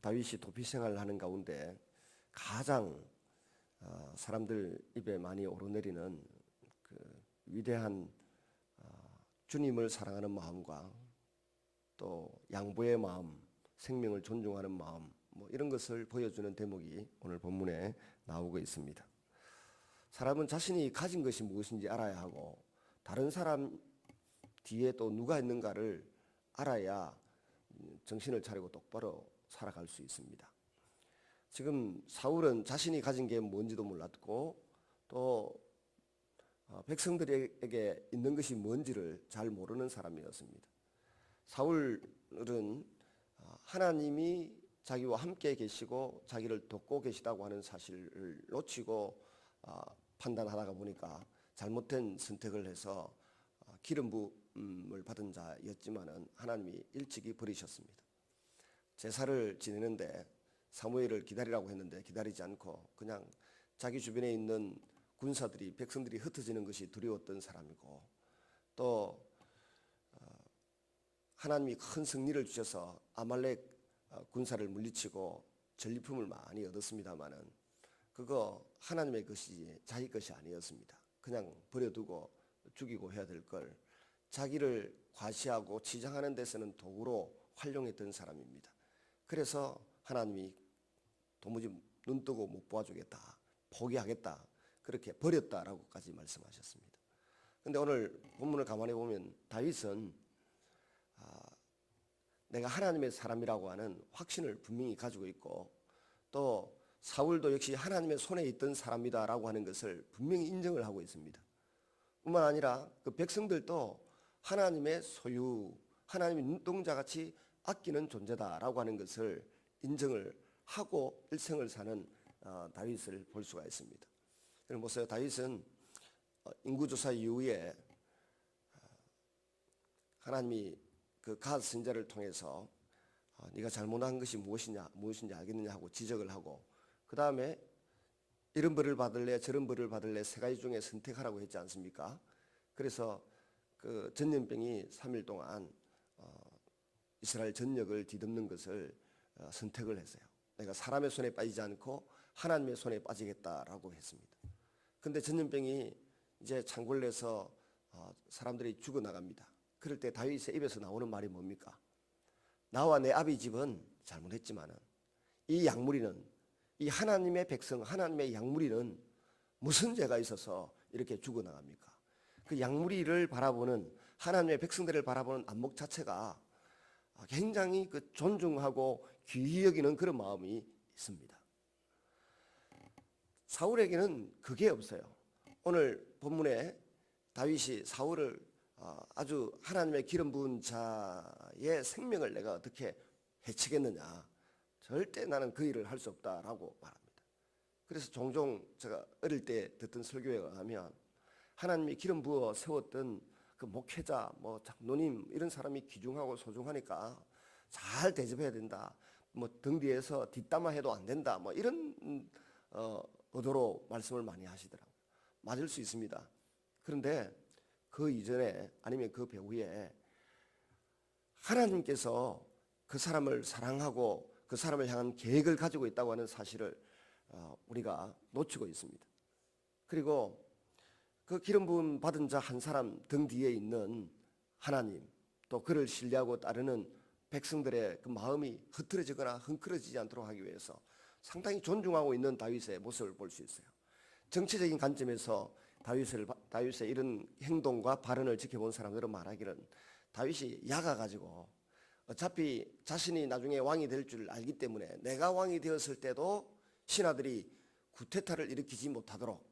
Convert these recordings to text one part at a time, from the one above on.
다윗이 도피 생활을 하는 가운데 가장 사람들 입에 많이 오르내리는 그 위대한 주님을 사랑하는 마음과 또 양보의 마음, 생명을 존중하는 마음, 뭐 이런 것을 보여주는 대목이 오늘 본문에 나오고 있습니다. 사람은 자신이 가진 것이 무엇인지 알아야 하고 다른 사람 뒤에 또 누가 있는가를 알아야 정신을 차리고 똑바로 살아갈 수 있습니다. 지금 사울은 자신이 가진 게 뭔지도 몰랐고 또 백성들에게 있는 것이 뭔지를 잘 모르는 사람이었습니다. 사울은 하나님이 자기와 함께 계시고 자기를 돕고 계시다고 하는 사실을 놓치고 판단하다가 보니까 잘못된 선택을 해서 기름 부음을 받은 자였지만은 하나님이 일찍이 버리셨습니다. 제사를 지내는데 사무엘을 기다리라고 했는데 기다리지 않고 그냥 자기 주변에 있는 군사들이 백성들이 흩어지는 것이 두려웠던 사람이고 또 하나님이 큰 승리를 주셔서 아말렉 군사를 물리치고 전리품을 많이 얻었습니다마는 그거 하나님의 것이지 자기 것이 아니었습니다. 그냥 버려두고 죽이고 해야 될 걸 자기를 과시하고 치장하는 데서는 도구로 활용했던 사람입니다. 그래서 하나님이 도무지 눈뜨고 못 봐주겠다, 포기하겠다, 그렇게 버렸다라고까지 말씀하셨습니다. 그런데 오늘 본문을 가만히 보면 다윗은 내가 하나님의 사람이라고 하는 확신을 분명히 가지고 있고 또 사울도 역시 하나님의 손에 있던 사람이다라고 하는 것을 분명히 인정을 하고 있습니다. 뿐만 아니라 그 백성들도 하나님의 소유, 하나님의 눈동자같이 아끼는 존재다라고 하는 것을 인정을 하고 일생을 사는 다윗을 볼 수가 있습니다. 여러분 보세요. 다윗은 인구조사 이후에 하나님이 그 갓 선지자를 통해서 네가 잘못한 것이 무엇인지 알겠느냐 하고 지적을 하고 그 다음에 이런 벌을 받을래 저런 벌을 받을래 세 가지 중에 선택하라고 했지 않습니까? 그래서 그 전염병이 3일 동안 이스라엘 전역을 뒤덮는 것을 선택을 했어요. 내가 사람의 손에 빠지지 않고 하나님의 손에 빠지겠다라고 했습니다. 그런데 전염병이 이제 창궐해서 사람들이 죽어나갑니다. 그럴 때 다윗의 입에서 나오는 말이 뭡니까? 나와 내 아비 집은 잘못했지만은 이 양무리는 이 하나님의 백성, 하나님의 양무리는 무슨 죄가 있어서 이렇게 죽어나갑니까? 그 양무리를 바라보는 하나님의 백성들을 바라보는 안목 자체가 굉장히 그 존중하고 귀히 여기는 그런 마음이 있습니다. 사울에게는 그게 없어요. 오늘 본문에 다윗이 사울을 아주 하나님의 기름 부은 자의 생명을 내가 어떻게 해치겠느냐, 절대 나는 그 일을 할 수 없다라고 말합니다. 그래서 종종 제가 어릴 때 듣던 설교에 의하면 하나님이 기름 부어 세웠던 그 목회자, 뭐 장로님 이런 사람이 귀중하고 소중하니까 잘 대접해야 된다. 뭐 등 뒤에서 뒷담화 해도 안 된다. 뭐 이런 의도로 말씀을 많이 하시더라고요. 맞을 수 있습니다. 그런데 그 이전에 아니면 그 배후에 하나님께서 그 사람을 사랑하고 그 사람을 향한 계획을 가지고 있다고 하는 사실을 우리가 놓치고 있습니다. 그리고 그 기름 부음 받은 자 한 사람 등 뒤에 있는 하나님, 또 그를 신뢰하고 따르는 백성들의 그 마음이 흐트러지거나 흥크러지지 않도록 하기 위해서 상당히 존중하고 있는 다윗의 모습을 볼 수 있어요. 정치적인 관점에서 다윗의 이런 행동과 발언을 지켜본 사람들은 말하기는 다윗이 약아가지고 어차피 자신이 나중에 왕이 될 줄 알기 때문에 내가 왕이 되었을 때도 신하들이 구테타를 일으키지 못하도록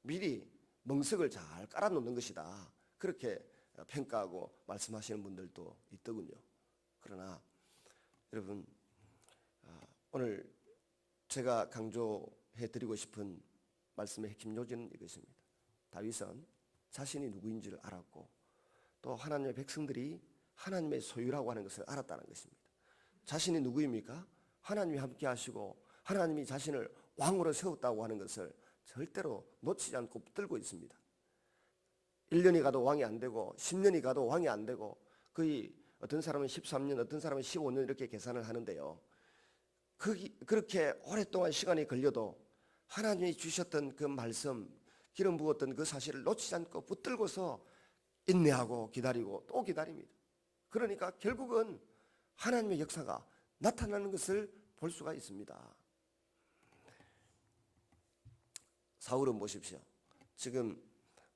미리 멍석을 잘 깔아놓는 것이다. 그렇게 평가하고 말씀하시는 분들도 있더군요. 그러나 여러분 오늘 제가 강조해드리고 싶은 말씀의 핵심 요지는 이것입니다. 다윗은 자신이 누구인지를 알았고 또 하나님의 백성들이 하나님의 소유라고 하는 것을 알았다는 것입니다. 자신이 누구입니까? 하나님이 함께 하시고 하나님이 자신을 왕으로 세웠다고 하는 것을 절대로 놓치지 않고 붙들고 있습니다. 1년이 가도 왕이 안 되고 10년이 가도 왕이 안 되고 거의 어떤 사람은 13년 어떤 사람은 15년 이렇게 계산을 하는데요. 그렇게 오랫동안 시간이 걸려도 하나님이 주셨던 그 말씀, 기름 부었던 그 사실을 놓치지 않고 붙들고서 인내하고 기다리고 또 기다립니다. 그러니까 결국은 하나님의 역사가 나타나는 것을 볼 수가 있습니다. 사울은 보십시오. 지금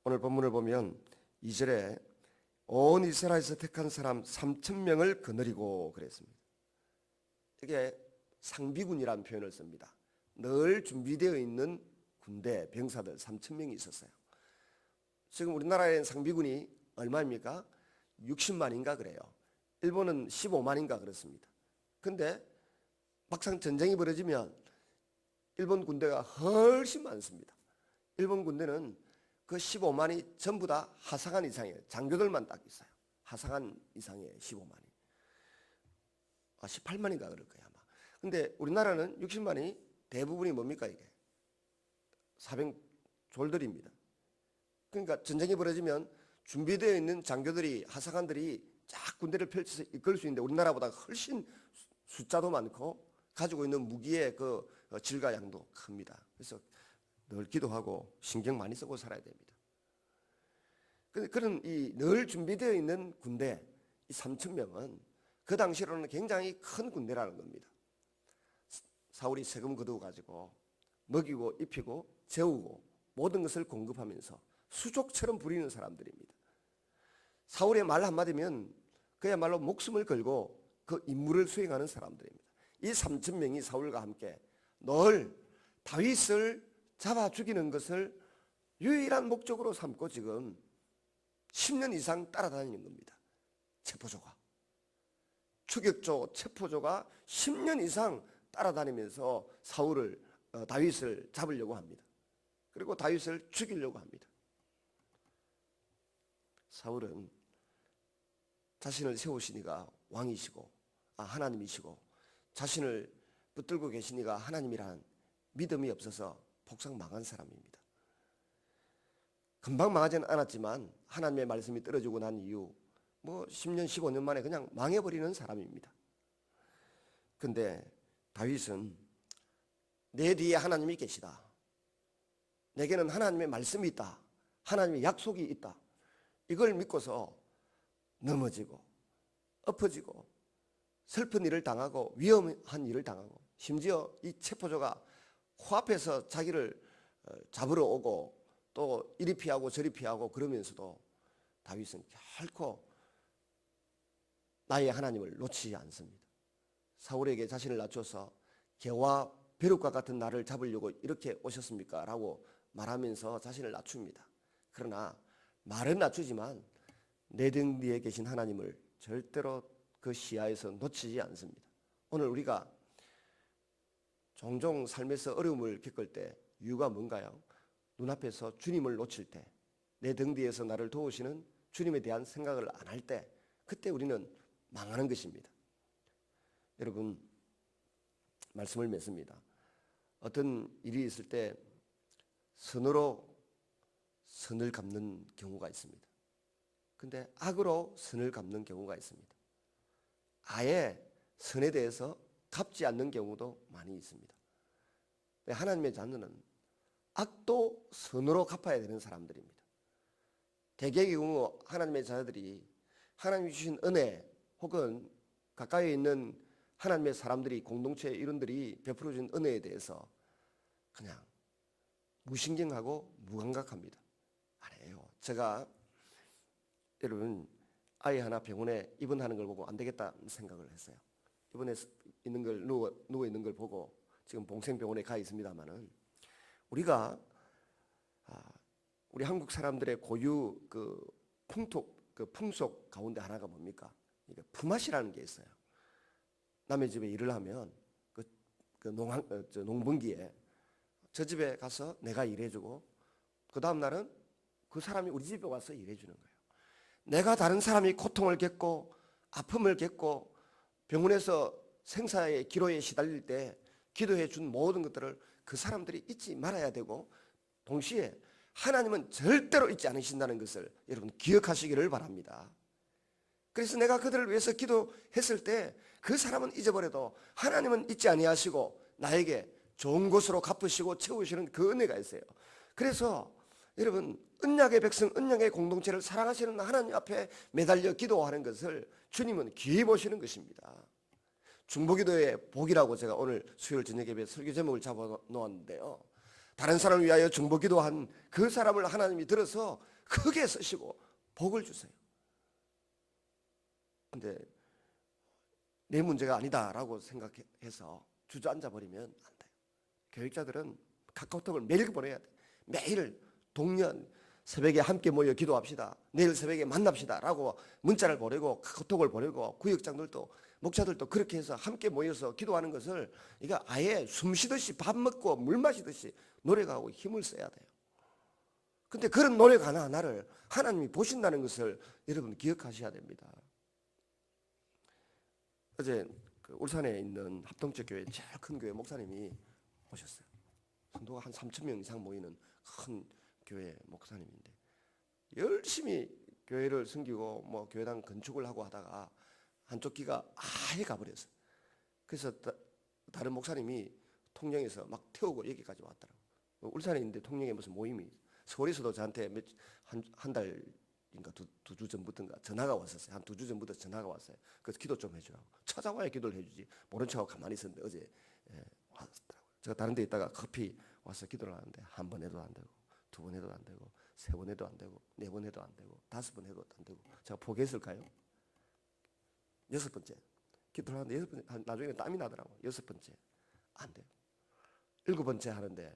오늘 본문을 보면 2절에 온 이스라엘에서 택한 사람 3,000명을 거느리고 그랬습니다. 이게 상비군이라는 표현을 씁니다. 늘 준비되어 있는 군대, 병사들 3,000명이 있었어요. 지금 우리나라의 상비군이 얼마입니까? 60만인가 그래요. 일본은 15만인가 그렇습니다. 근데 막상 전쟁이 벌어지면 일본 군대가 훨씬 많습니다. 일본 군대는 그 15만이 전부 다 하사관 이상이에요. 장교들만 딱 있어요. 하사관 이상의 15만이. 18만인가 그럴 거예요 아마. 근데 우리나라는 60만이 대부분이 뭡니까 이게? 사병졸들입니다. 그러니까 전쟁이 벌어지면 준비되어 있는 장교들이, 하사관들이 쫙 군대를 펼쳐서 이끌 수 있는데 우리나라보다 훨씬 숫자도 많고 가지고 있는 무기의 그 질과 양도 큽니다. 그래서 늘 기도하고 신경 많이 쓰고 살아야 됩니다. 그런 이 늘 준비되어 있는 군대, 이 3,000명은 그 당시로는 굉장히 큰 군대라는 겁니다. 사울이 세금 거두어 가지고 먹이고 입히고 재우고 모든 것을 공급하면서 수족처럼 부리는 사람들입니다. 사울의 말 한마디면 그야말로 목숨을 걸고 그 임무를 수행하는 사람들입니다. 이 3,000명이 사울과 함께 늘 다윗을 잡아 죽이는 것을 유일한 목적으로 삼고 지금 10년 이상 따라다니는 겁니다. 체포조가. 추격조, 체포조가 10년 이상 따라다니면서 다윗을 잡으려고 합니다. 그리고 다윗을 죽이려고 합니다. 사울은 자신을 세우시니가 왕이시고 하나님이시고 자신을 붙들고 계시니가 하나님이란 믿음이 없어서 폭삭 망한 사람입니다. 금방 망하지는 않았지만 하나님의 말씀이 떨어지고 난 이후 10년 15년 만에 그냥 망해버리는 사람입니다. 근데 다윗은 내 뒤에 하나님이 계시다. 내게는 하나님의 말씀이 있다. 하나님의 약속이 있다. 이걸 믿고서 넘어지고 엎어지고 슬픈 일을 당하고 위험한 일을 당하고 심지어 이 체포조가 코앞에서 자기를 잡으러 오고 또 이리 피하고 저리 피하고 그러면서도 다윗은 결코 나의 하나님을 놓치지 않습니다. 사울에게 자신을 낮춰서 개와 벼룩과 같은 나를 잡으려고 이렇게 오셨습니까? 라고 말하면서 자신을 낮춥니다. 그러나 말은 낮추지만 내 등 뒤에 계신 하나님을 절대로 그 시야에서 놓치지 않습니다. 오늘 우리가 종종 삶에서 어려움을 겪을 때 이유가 뭔가요? 눈앞에서 주님을 놓칠 때, 내 등 뒤에서 나를 도우시는 주님에 대한 생각을 안 할 때, 그때 우리는 망하는 것입니다. 여러분, 말씀을 맺습니다. 어떤 일이 있을 때 선으로 선을 갚는 경우가 있습니다. 근데 악으로 선을 갚는 경우가 있습니다. 아예 선에 대해서 갚지 않는 경우도 많이 있습니다. 하나님의 자녀는 악도 선으로 갚아야 되는 사람들입니다. 대개의 경우 하나님의 자녀들이 하나님이 주신 은혜 혹은 가까이에 있는 하나님의 사람들이, 공동체 일원들이 베풀어 준 은혜에 대해서 그냥 무신경하고 무감각합니다. 안 해요. 제가 여러분 아이 하나 병원에 입원하는 걸 보고 안 되겠다는 생각을 했어요. 입원해 있는 걸 누워 있는 걸 보고 지금 봉생병원에 가 있습니다만은 우리가 우리 한국 사람들의 고유 그 풍속 가운데 하나가 뭡니까? 그러니까 품앗이라는 게 있어요. 남의 집에 일을 하면 농번기에 저 집에 가서 내가 일해주고 그 다음 날은 그 사람이 우리 집에 와서 일해주는 거예요. 내가 다른 사람이 고통을 겪고 아픔을 겪고 병원에서 생사의 기로에 시달릴 때 기도해 준 모든 것들을 그 사람들이 잊지 말아야 되고 동시에 하나님은 절대로 잊지 않으신다는 것을 여러분 기억하시기를 바랍니다. 그래서 내가 그들을 위해서 기도했을 때 그 사람은 잊어버려도 하나님은 잊지 아니하시고 나에게 좋은 것으로 갚으시고 채우시는 그 은혜가 있어요. 그래서 여러분, 언약의 백성, 언약의 공동체를 사랑하시는 하나님 앞에 매달려 기도하는 것을 주님은 귀히 보시는 것입니다. 중보기도의 복이라고 제가 오늘 수요일 저녁 예배 설교 제목을 잡아 놓았는데요. 다른 사람을 위하여 중보기도한 그 사람을 하나님이 들어서 크게 쓰시고 복을 주세요. 근데 내 문제가 아니다라고 생각해서 주저앉아 버리면 안 돼요. 교육자들은 카카오톡을 매일 보내야 돼. 매일 동년 새벽에 함께 모여 기도합시다. 내일 새벽에 만납시다 라고 문자를 보내고 카카오톡을 보내고 구역장들도 목사들도 그렇게 해서 함께 모여서 기도하는 것을 이거 아예 숨 쉬듯이 밥 먹고 물 마시듯이 노력하고 힘을 써야 돼요. 근데 그런 노력 하나하나를 하나님이 보신다는 것을 여러분 기억하셔야 됩니다. 어제 그 울산에 있는 합동적 교회 제일 큰 교회 목사님이 오셨어요. 성도가 한 3,000명 이상 모이는 큰 교회 목사님인데 열심히 교회를 섬기고 뭐 교회당 건축을 하고 하다가 한쪽 귀가 아예 가버렸어요. 그래서 다른 목사님이 통영에서 막 태우고 여기까지 왔더라고요. 울산에 있는데 통영에 무슨 모임이, 서울에서도 저한테 한 달인가 두 주 전부터인가 전화가 왔었어요. 한 2주 전부터 전화가 왔어요. 그래서 기도 좀 해주라고. 찾아와야 기도를 해주지. 모른 척하고 가만히 있었는데 어제 왔더라고요. 제가 다른 데 있다가 커피 와서 기도를 하는데 한 번 해도 안 되고, 2번 해도 안 되고, 3번 해도 안 되고, 4번 해도 안 되고, 5번 해도 안 되고. 제가 포기했을까요? 6번째 기도를 하는데 6번째 나중에 땀이 나더라고. 6번째 안 돼요. 7번째 하는데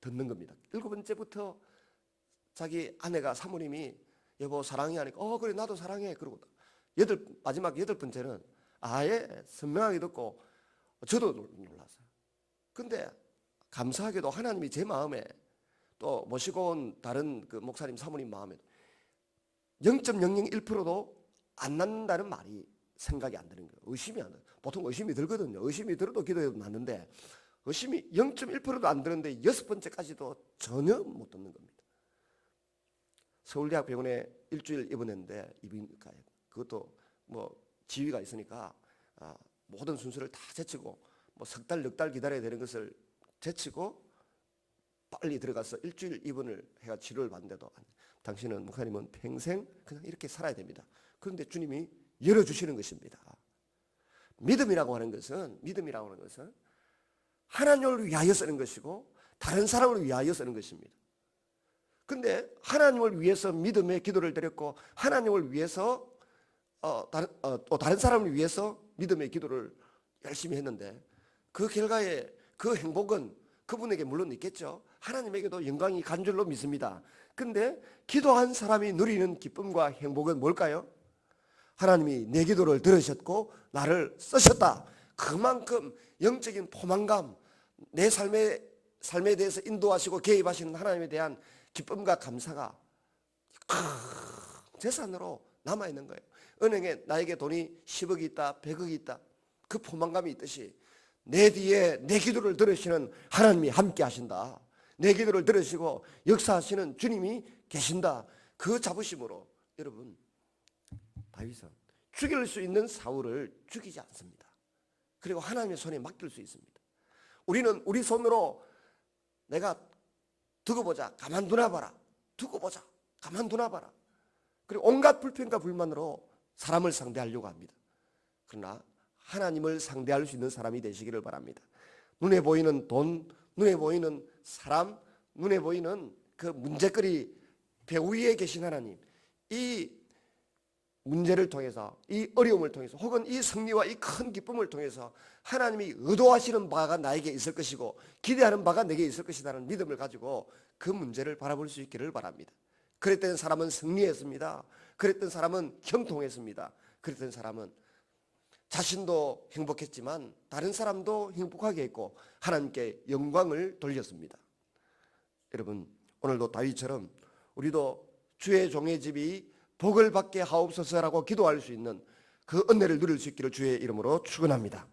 듣는 겁니다. 7번째부터 자기 아내가 사모님이 여보 사랑해 하니까 그래 나도 사랑해 그러고 마지막 8번째는 아예 선명하게 듣고 저도 놀랐어요. 근데 감사하게도 하나님이 제 마음에 또 모시고 온 다른 그 목사님 사모님 마음에 0.001%도 안 낳는다는 말이 생각이 안 드는 거예요. 의심이 안 돼요. 보통 의심이 들거든요. 의심이 들어도 기도해도 낳는데 의심이 0.1%도 안 드는데 6번째까지도 전혀 못 듣는 겁니다. 서울대학병원에 일주일 입원했는데 그것도 뭐 지위가 있으니까 모든 순서를 다 제치고 뭐 석 달, 넉 달 기다려야 되는 것을 제치고 빨리 들어가서 일주일 입원을 해가 치료를 받는데도 당신은 목사님은 평생 그냥 이렇게 살아야 됩니다. 그런데 주님이 열어주시는 것입니다. 믿음이라고 하는 것은 하나님을 위하여 쓰는 것이고 다른 사람을 위하여 쓰는 것입니다. 근데 하나님을 위해서 믿음의 기도를 드렸고 하나님을 위해서 다른 사람을 위해서 믿음의 기도를 열심히 했는데 그 결과에 그 행복은 그분에게 물론 있겠죠. 하나님에게도 영광이 간 줄로 믿습니다. 근데 기도한 사람이 누리는 기쁨과 행복은 뭘까요? 하나님이 내 기도를 들으셨고 나를 쓰셨다. 그만큼 영적인 포만감, 내 삶에 대해서 인도하시고 개입하시는 하나님에 대한 기쁨과 감사가 큰 재산으로 남아있는 거예요. 은행에 나에게 돈이 10억이 있다, 100억이 있다. 그 포만감이 있듯이 내 뒤에 내 기도를 들으시는 하나님이 함께 하신다. 내 기도를 들으시고 역사하시는 주님이 계신다. 그 자부심으로 여러분, 다윗은 죽일 수 있는 사울을 죽이지 않습니다. 그리고 하나님의 손에 맡길 수 있습니다. 우리는 우리 손으로 내가 두고 보자, 가만두나 봐라. 두고 보자, 가만두나 봐라. 그리고 온갖 불평과 불만으로 사람을 상대하려고 합니다. 그러나 하나님을 상대할 수 있는 사람이 되시기를 바랍니다. 눈에 보이는 돈, 눈에 보이는 사람, 눈에 보이는 그 문제거리 배우 위에 계신 하나님, 이 문제를 통해서, 이 어려움을 통해서, 혹은 이 승리와 이 큰 기쁨을 통해서 하나님이 의도하시는 바가 나에게 있을 것이고 기대하는 바가 내게 있을 것이라는 믿음을 가지고 그 문제를 바라볼 수 있기를 바랍니다. 그랬던 사람은 승리했습니다. 그랬던 사람은 형통했습니다. 그랬던 사람은 자신도 행복했지만 다른 사람도 행복하게 했고 하나님께 영광을 돌렸습니다. 여러분, 오늘도 다윗처럼 우리도 주의 종의 집이 복을 받게 하옵소서라고 기도할 수 있는 그 은혜를 누릴 수 있기를 주의 이름으로 축원합니다.